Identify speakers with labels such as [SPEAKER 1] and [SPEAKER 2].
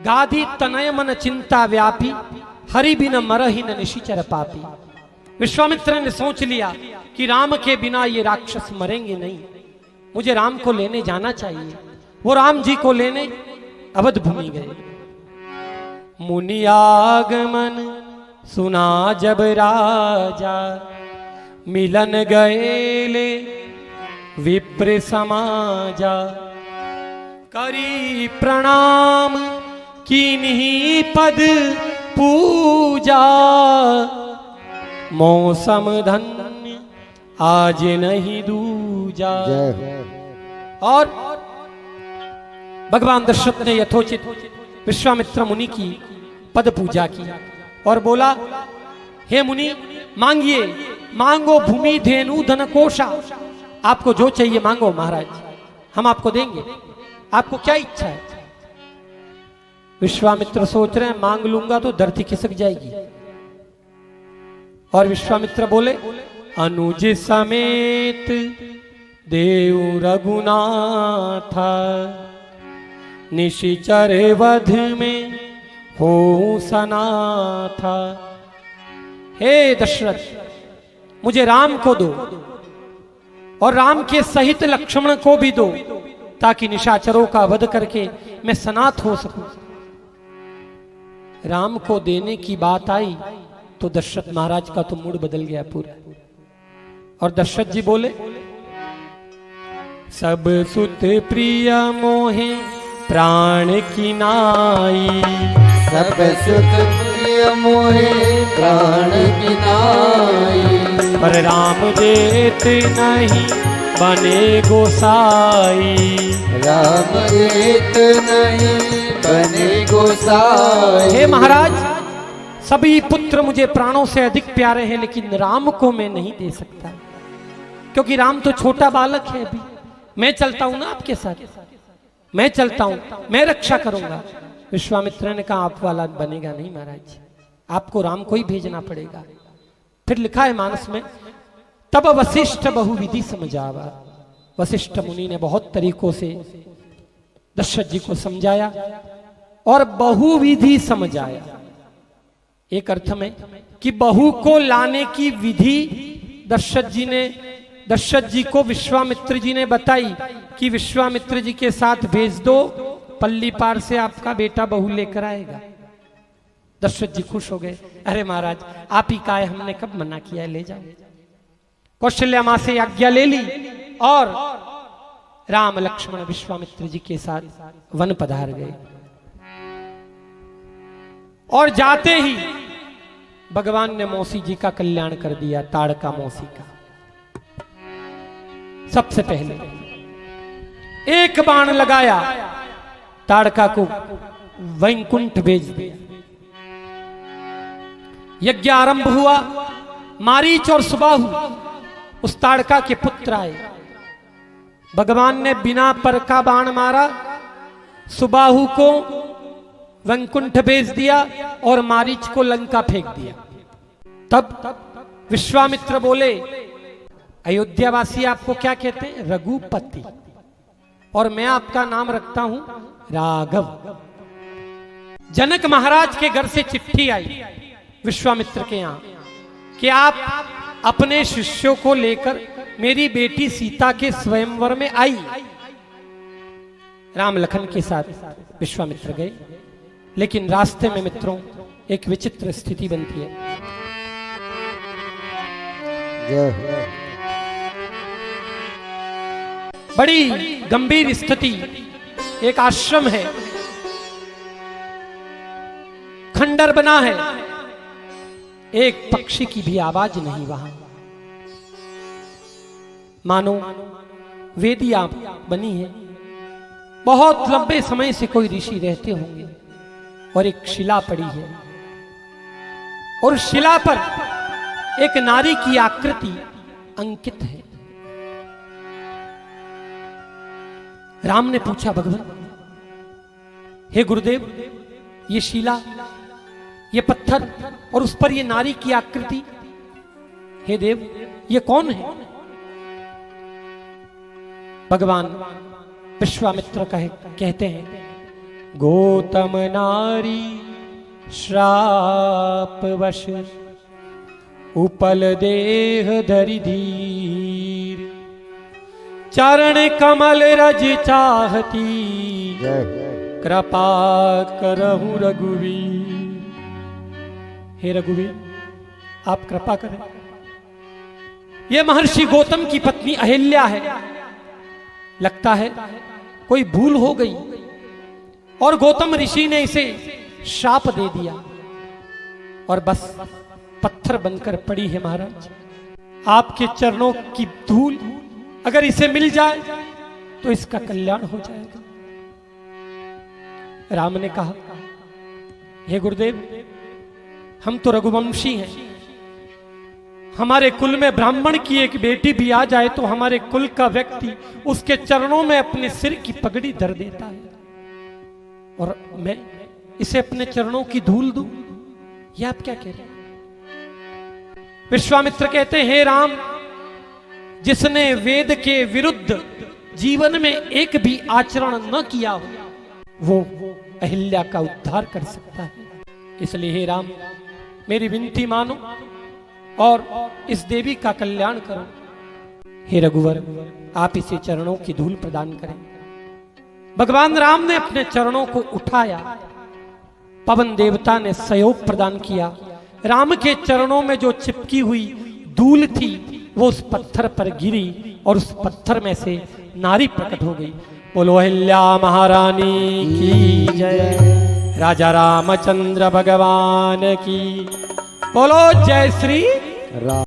[SPEAKER 1] गाधी तनय मन चिंता व्यापी, हरि बिन मरहि न निशिचर पापी। विश्वामित्र ने सोच लिया कि राम के बिना ये राक्षस मरेंगे नहीं, मुझे राम को लेने जाना चाहिए। वो राम जी को लेने अवध भूमि गए। मुनि आगमन सुना जब राजा, मिलन गए ले विप्र समाजा। करी प्रणाम कीन्ही पद पूजा, मौसम धन्य आज नहीं दूजा। और भगवान दशरथ ने यथोचित विश्वामित्र मुनि की पद पूजा की और बोला, हे मुनि मांगिए, मांगो भूमि धेनु धन कोशा। आपको जो चाहिए मांगो महाराज, हम आपको देंगे। आपको क्या इच्छा है? विश्वामित्र सोच रहे हैं मांग लूंगा तो धरती खिसक जाएगी। और विश्वामित्र बोले, अनुज समेत देव रघुनाथा, निशिचर वध में हो सनाथा। हे दशरथ, मुझे राम को दो और राम के सहित लक्ष्मण को भी दो, ताकि निशाचरों का वध करके मैं सनाथ हो सकूं। राम को देने की बात आई तो दशरथ महाराज का तो मूड बदल गया पूरा। और दशरथ जी बोले, सब सुत प्रिय मोहे प्राण की नाई,
[SPEAKER 2] सब सुत प्रिय मोहे प्राण की नाई।
[SPEAKER 1] पर राम देत नहीं बने गोसाई,
[SPEAKER 2] राम देत नहीं बने गोसाई।
[SPEAKER 1] हे महाराज, सभी पुत्र मुझे प्राणों से अधिक प्यारे हैं, लेकिन राम को मैं नहीं दे सकता, क्योंकि राम तो छोटा बालक है अभी। मैं चलता हूं ना आपके साथ, मैं चलता हूं, मैं रक्षा करूंगा। विश्वामित्र ने कहा, आप वाला बनेगा नहीं महाराज, आपको राम को ही भेजना पड़ेगा। फिर लिखा है मानस में, तब वशिष्ठ बहुविधि समझावा। वशिष्ठ मुनि ने बहुत तरीकों से दशरथ जी को समझाया और बहुविधि समझाया। एक अर्थ में कि बहू को लाने की विधि दशरथ जी को विश्वामित्र जी ने बताई कि विश्वामित्र जी के साथ भेज दो, पल्ली पार से आपका बेटा बहू लेकर आएगा। दशरथ जी खुश हो गए, अरे महाराज आप ही का है, हमने कब मना किया है, ले जाओ। कौशल्या मां से आज्ञा ले ली और राम लक्ष्मण विश्वामित्र जी के साथ वन पधार गए। और जाते ही भगवान ने मौसी जी का कल्याण कर दिया, ताड़का मौसी का। सबसे पहले एक बाण लगाया, ताड़का को वैकुंठ भेज दिया। यज्ञ आरंभ हुआ, मारीच और सुबाहु उस ताड़का के पुत्र आए। भगवान ने बिना पर का बाण मारा, सुबाहु को वैकुंठ भेज दिया और मारीच को लंका फेंक दिया। तब विश्वामित्र बोले, अयोध्यावासी आपको क्या कहते हैं? रघुपति, और मैं आपका नाम रखता हूं राघव। जनक महाराज के घर से चिट्ठी आई विश्वामित्र के यहां कि आप अपने शिष्यों को लेकर मेरी बेटी सीता के स्वयंवर में आई। राम लखन के साथ विश्वामित्र गए, लेकिन रास्ते में मित्रों एक विचित्र स्थिति बनती है। बड़ी गंभीर स्थिति, एक आश्रम है, खंडर बना है, एक पक्षी की भी आवाज नहीं वहां, मानो वेदियां बनी है। बहुत लंबे समय से कोई ऋषि रहते होंगे और एक शिला पड़ी है, और शिला पर एक नारी की आकृति अंकित है। राम ने पूछा, भगवान हे गुरुदेव, ये शिला, ये पत्थर और उस पर ये नारी की आकृति, हे देव ये कौन है? भगवान विश्वामित्र कहते हैं, गौतम नारी श्रापवश उपल देह धरि धीर, चरण कमल रज चाहती कृपा करहु रघुवीर। हे रघुवीर, आप कृपा करें। ये महर्षि गौतम की पत्नी अहिल्या है। लगता है कोई भूल हो गई और गौतम ऋषि ने इसे शाप दे दिया और बस पत्थर बनकर पड़ी है। महाराज, आपके चरणों की धूल अगर इसे मिल जाए तो इसका कल्याण हो जाएगा। राम ने कहा, हे गुरुदेव, हम तो रघुवंशी हैं, हमारे कुल में ब्राह्मण की एक बेटी भी आ जाए तो हमारे कुल का व्यक्ति उसके चरणों में अपने सिर की पगड़ी धर देता है, और मैं इसे अपने चरणों की धूल दूं? यह आप क्या कह रहे हैं? विश्वामित्र कहते हैं, हे राम, जिसने वेद के विरुद्ध जीवन में एक भी आचरण न किया हो वो अहिल्या का उद्धार कर सकता है। इसलिए हे राम, मेरी विनती मानो और इस देवी का कल्याण करो। हे रघुवर, आप इसे चरणों की धूल प्रदान करें। भगवान राम ने अपने चरणों को उठाया, पवन देवता ने सहयोग प्रदान किया। राम के चरणों में जो चिपकी हुई धूल थी वो उस पत्थर पर गिरी और उस पत्थर में से नारी प्रकट हो गई। बोलो अहिल्या महारानी की जय, राजा रामचंद्र भगवान की। बोलो जय श्री राम।